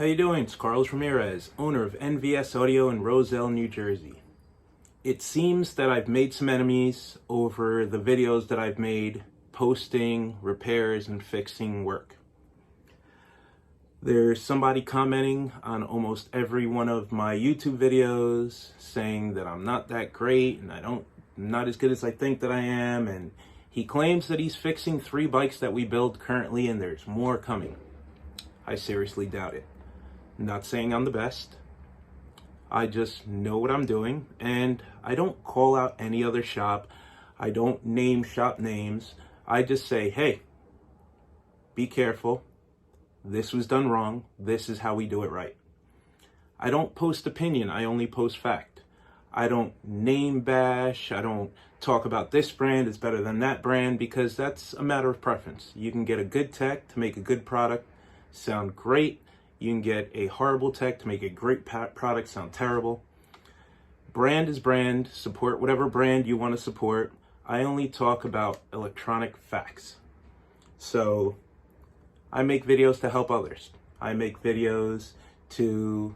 How you doing? It's Carlos Ramirez, owner of NVSAUDIO in Roselle, New Jersey. It seems that I've made some enemies over the videos that I've made posting repairs and fixing work. There's somebody commenting on almost every one of my YouTube videos saying that I'm not that great and I'm not as good as I think that I am, and he claims that he's fixing 3 bikes that we build currently and there's more coming. I seriously doubt it. I'm not saying I'm the best. I just know what I'm doing, and I don't call out any other shop. I don't name shop names. I just say, hey, be careful. This was done wrong. This is how we do it right. I don't post opinion. I only post fact. I don't name bash. I don't talk about this brand is better than that brand, because that's a matter of preference. You can get a good tech to make a good product sound great. You can get a horrible tech to make a great product sound terrible. Brand is brand. Support whatever brand you want to support. I only talk about electronic facts. So I make videos to help others. I make videos to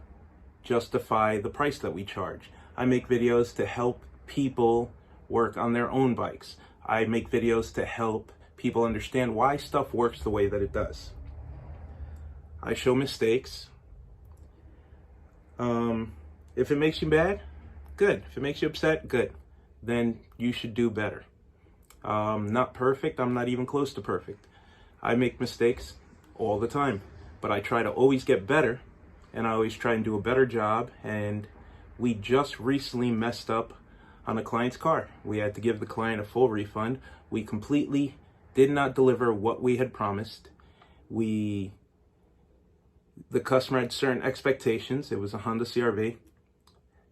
justify the price that we charge. I make videos to help people work on their own bikes. I make videos to help people understand why stuff works the way that it does. I show mistakes. If it makes you mad, good. If it makes you upset, good. Then you should do better. Not perfect. I'm not even close to perfect. I make mistakes all the time, but I try to always get better, and I always try and do a better job. And we just recently messed up on a client's car. We had to give the client a full refund. We completely did not deliver what we had promised. The customer had certain expectations. It was a Honda CR-V.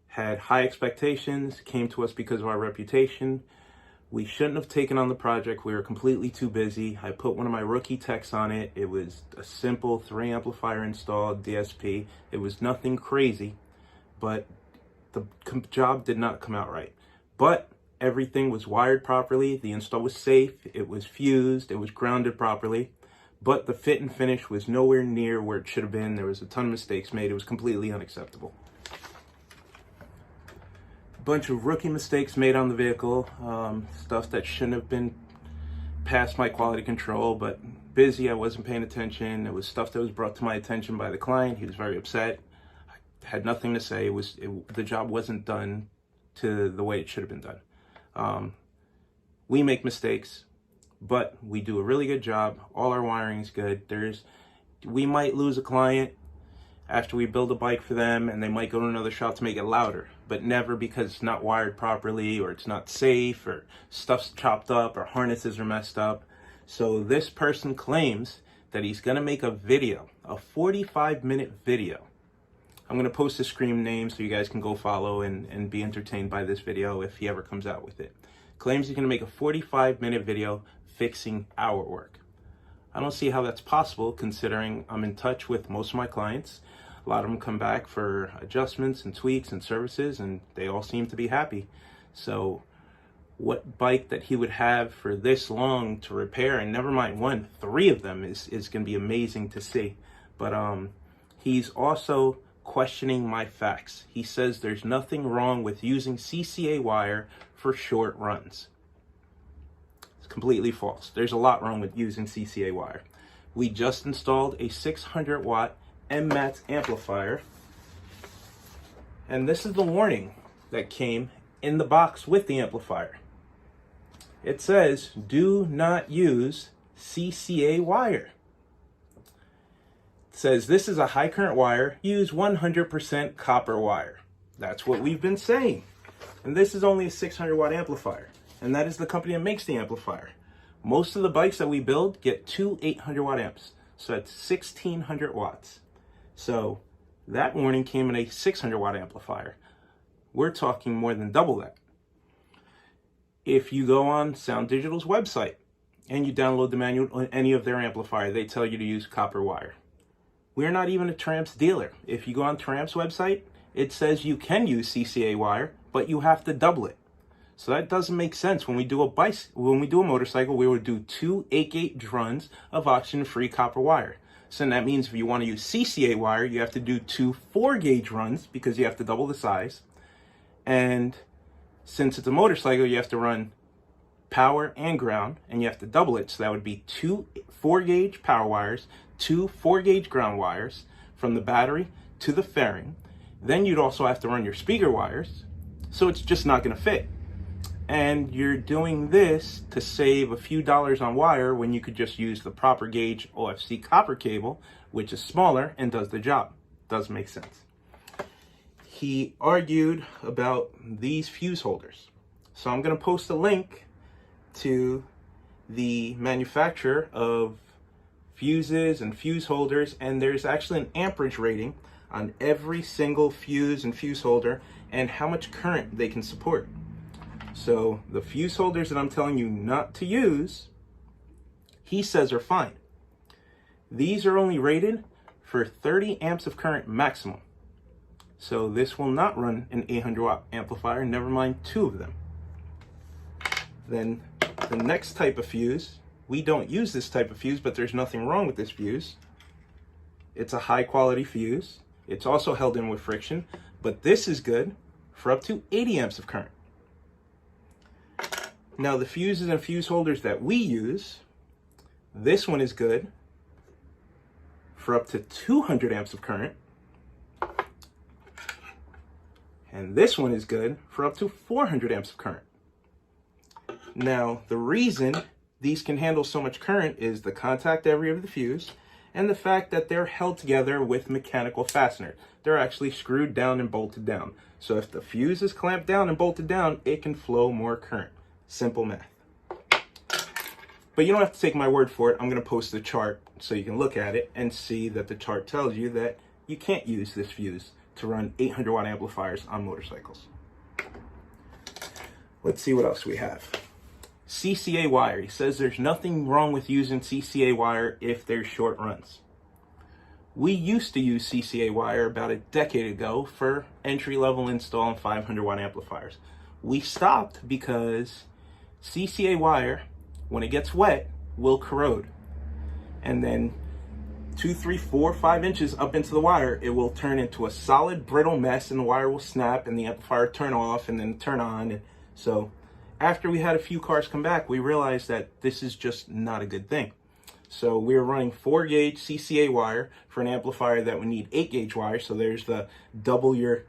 Had high expectations, came to us because of our reputation. We shouldn't have taken on the project. We were completely too busy. I put one of my rookie techs on it. It was a simple 3 amplifier installed DSP. It was nothing crazy, but the job did not come out right. But everything was wired properly. The install was safe. It was fused. It was grounded properly. But the fit and finish was nowhere near where it should have been. There was a ton of mistakes made. It was completely unacceptable. A bunch of rookie mistakes made on the vehicle. Stuff that shouldn't have been past my quality control, but busy, I wasn't paying attention. It was stuff that was brought to my attention by the client. He was very upset. I had nothing to say. The job wasn't done to the way it should have been done. We make mistakes, but we do a really good job. All our wiring is good. We might lose a client after we build a bike for them, and they might go to another shop to make it louder, but never because it's not wired properly, or it's not safe, or stuff's chopped up, or harnesses are messed up. So this person claims that he's gonna make a video, a 45-minute video. I'm gonna post the screen name so you guys can go follow and be entertained by this video if he ever comes out with it. Claims he's gonna make a 45-minute video fixing our work. I don't see how that's possible, considering I'm in touch with most of my clients. A lot of them come back for adjustments and tweaks and services, and they all seem to be happy. So what bike that he would have for this long to repair, and never mind 3 of them is going to be amazing to see. But he's also questioning my facts. He says there's nothing wrong with using CCA wire for short runs. Completely false. There's a lot wrong with using CCA wire. We just installed a 600 watt MMAT amplifier, and this is the warning that came in the box with the amplifier. It says, do not use CCA wire. It says this is a high current wire, use 100% copper wire. That's what we've been saying. And this is only a 600 watt amplifier. And that is the company that makes the amplifier. Most of the bikes that we build get 2 800 watt amps. So that's 1600 watts. So that warning came in a 600 watt amplifier. We're talking more than double that. If you go on Sound Digital's website and you download the manual on any of their amplifier, they tell you to use copper wire. We're not even a Tramps dealer. If you go on Tramps website, it says you can use CCA wire, but you have to double it. So that doesn't make sense. When we do a motorcycle, we would do 2 8-gauge runs of oxygen-free copper wire. So that means if you want to use CCA wire, you have to do 2 4-gauge runs because you have to double the size. And since it's a motorcycle, you have to run power and ground, and you have to double it. So that would be 2 4-gauge power wires, 2 4-gauge ground wires from the battery to the fairing. Then you'd also have to run your speaker wires. So it's just not going to fit. And you're doing this to save a few dollars on wire when you could just use the proper gauge OFC copper cable, which is smaller and does the job. Does make sense. He argued about these fuse holders. So I'm going to post a link to the manufacturer of fuses and fuse holders, and there's actually an amperage rating on every single fuse and fuse holder and how much current they can support. So the fuse holders that I'm telling you not to use, he says are fine. These are only rated for 30 amps of current maximum. So this will not run an 800 watt amplifier, never mind 2 of them. Then the next type of fuse, we don't use this type of fuse, but there's nothing wrong with this fuse. It's a high quality fuse. It's also held in with friction, but this is good for up to 80 amps of current. Now the fuses and fuse holders that we use, this one is good for up to 200 amps of current. And this one is good for up to 400 amps of current. Now the reason these can handle so much current is the contact area of the fuse and the fact that they're held together with mechanical fastener. They're actually screwed down and bolted down. So if the fuse is clamped down and bolted down, it can flow more current. Simple math. But you don't have to take my word for it. I'm going to post the chart so you can look at it and see that the chart tells you that you can't use this fuse to run 800 watt amplifiers on motorcycles. Let's see what else we have. CCA wire. He says there's nothing wrong with using CCA wire if there's short runs. We used to use CCA wire about a decade ago for entry-level install on 500 watt amplifiers. We stopped because CCA wire, when it gets wet, will corrode. And then 2, 3, 4, 5 inches up into the wire, it will turn into a solid brittle mess and the wire will snap and the amplifier turn off and then turn on. And so after we had a few cars come back, we realized that this is just not a good thing. So we were running 4-gauge CCA wire for an amplifier that would need 8-gauge wire. So there's the double your,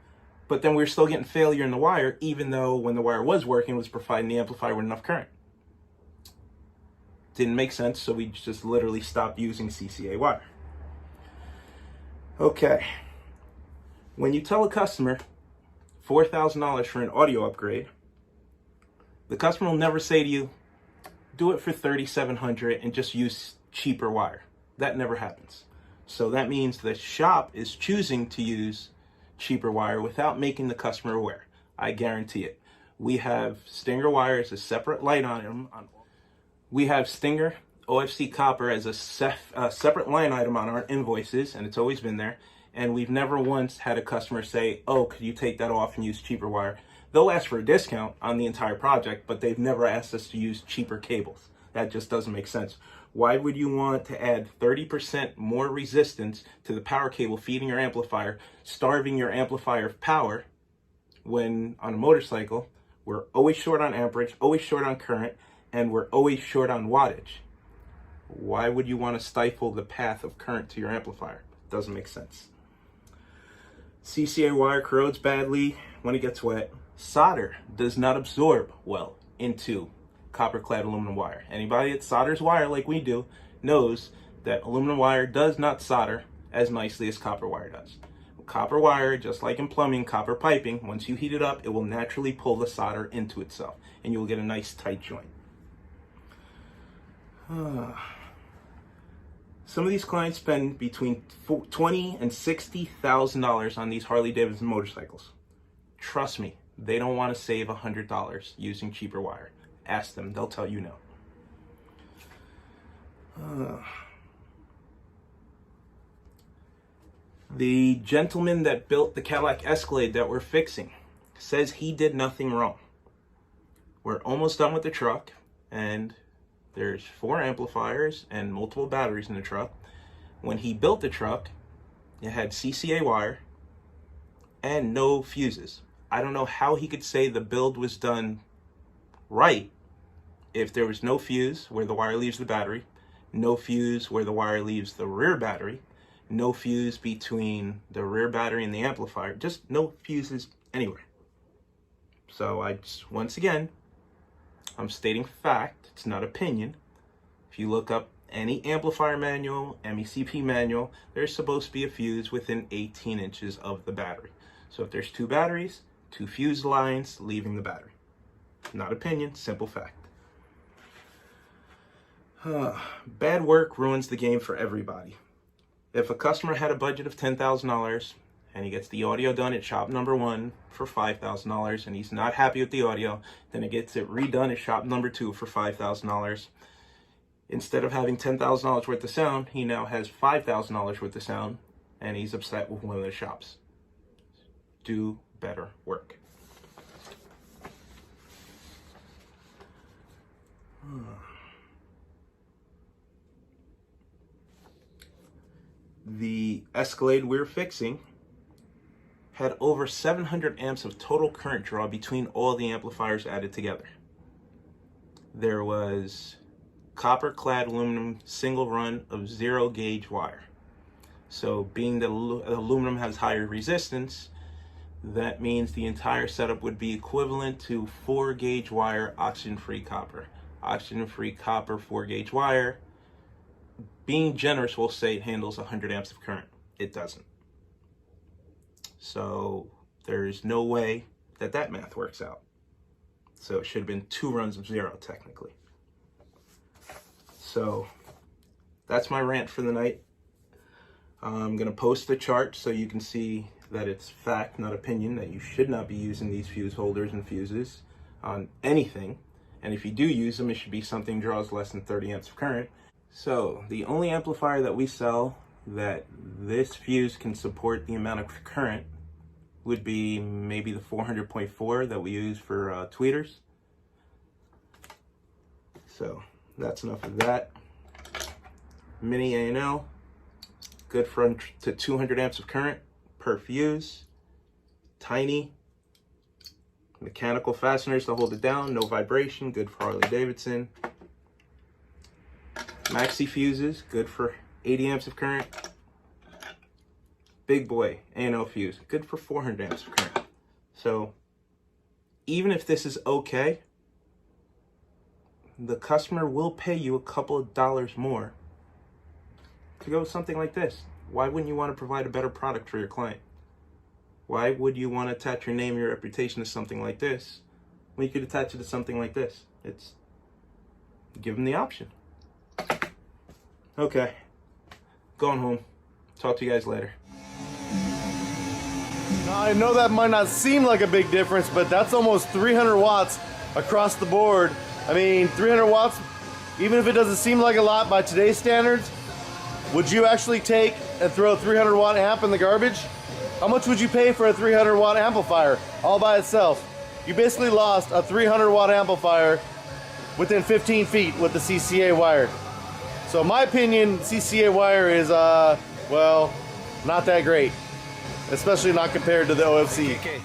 but then we were still getting failure in the wire, even though when the wire was working, it was providing the amplifier with enough current. Didn't make sense, so we just literally stopped using CCA wire. Okay, when you tell a customer $4,000 for an audio upgrade, the customer will never say to you, do it for $3,700 and just use cheaper wire. That never happens. So that means the shop is choosing to use cheaper wire without making the customer aware. I guarantee it. We have Stinger wire as a separate light item. We have Stinger OFC copper as a separate line item on our invoices, and it's always been there. And we've never once had a customer say, oh, could you take that off and use cheaper wire? They'll ask for a discount on the entire project, but they've never asked us to use cheaper cables. That just doesn't make sense. Why would you want to add 30% more resistance to the power cable feeding your amplifier, starving your amplifier of power, when on a motorcycle, we're always short on amperage, always short on current, and we're always short on wattage? Why would you want to stifle the path of current to your amplifier? Doesn't make sense. CCA wire corrodes badly when it gets wet. Solder does not absorb well into copper-clad aluminum wire. Anybody that solders wire like we do knows that aluminum wire does not solder as nicely as copper wire does. Copper wire, just like in plumbing, copper piping, once you heat it up, it will naturally pull the solder into itself, and you will get a nice tight joint. Some of these clients spend between $20,000 and $60,000 on these Harley-Davidson motorcycles. Trust me, they don't want to save $100 using cheaper wire. Ask them, they'll tell you no. The gentleman that built the Cadillac Escalade that we're fixing says he did nothing wrong. We're almost done with the truck, and there's 4 amplifiers and multiple batteries in the truck. When he built the truck, it had CCA wire and no fuses. I don't know how he could say the build was done right if there was no fuse where the wire leaves the battery, no fuse where the wire leaves the rear battery, no fuse between the rear battery and the amplifier, just no fuses anywhere. So I just, once again, I'm stating fact, it's not opinion. If you look up any amplifier manual, MECP manual, there's supposed to be a fuse within 18 inches of the battery. So if there's two batteries, two fuse lines leaving the battery. Not opinion, simple fact. Bad work ruins the game for everybody. If a customer had a budget of $10,000 and he gets the audio done at shop number 1 for $5,000 and he's not happy with the audio, then he gets it redone at shop number 2 for $5,000. Instead of having $10,000 worth of sound, he now has $5,000 worth of sound and he's upset with one of the shops. Do better work. The Escalade we're fixing had over 700 amps of total current draw between all the amplifiers added together. There was copper clad aluminum single run of 0 gauge wire. So being that aluminum has higher resistance, that means the entire setup would be equivalent to 4 gauge wire oxygen free copper. Oxygen free copper 4 gauge wire, being generous, we'll say it handles 100 amps of current. It doesn't. So there's no way that that math works out. So it should have been 2 runs of 0 technically. So that's my rant for the night. I'm going to post the chart so you can see that it's fact, not opinion, that you should not be using these fuse holders and fuses on anything. And if you do use them, it should be something draws less than 30 amps of current. So the only amplifier that we sell that this fuse can support the amount of current would be maybe the 400.4 that we use for tweeters. So that's enough of that. Mini A&L, good for up to 200 amps of current per fuse. Tiny. Mechanical fasteners to hold it down, no vibration, good for Harley-Davidson. Maxi fuses, good for 80 amps of current. Big boy A&L fuse, good for 400 amps of current. So even if this is okay, the customer will pay you a couple of dollars more to go with something like this. Why wouldn't you want to provide a better product for your client? Why would you want to attach your name, your reputation to something like this when you could attach it to something like this? It's, give them the option. Okay, going home. Talk to you guys later. Now, I know that might not seem like a big difference, but that's almost 300 watts across the board. I mean, 300 watts, even if it doesn't seem like a lot by today's standards, would you actually take and throw a 300 watt amp in the garbage? How much would you pay for a 300 watt amplifier all by itself? You basically lost a 300 watt amplifier within 15 feet with the CCA wire. So in my opinion, CCA wire is, well, not that great, especially not compared to the OFC. Okay.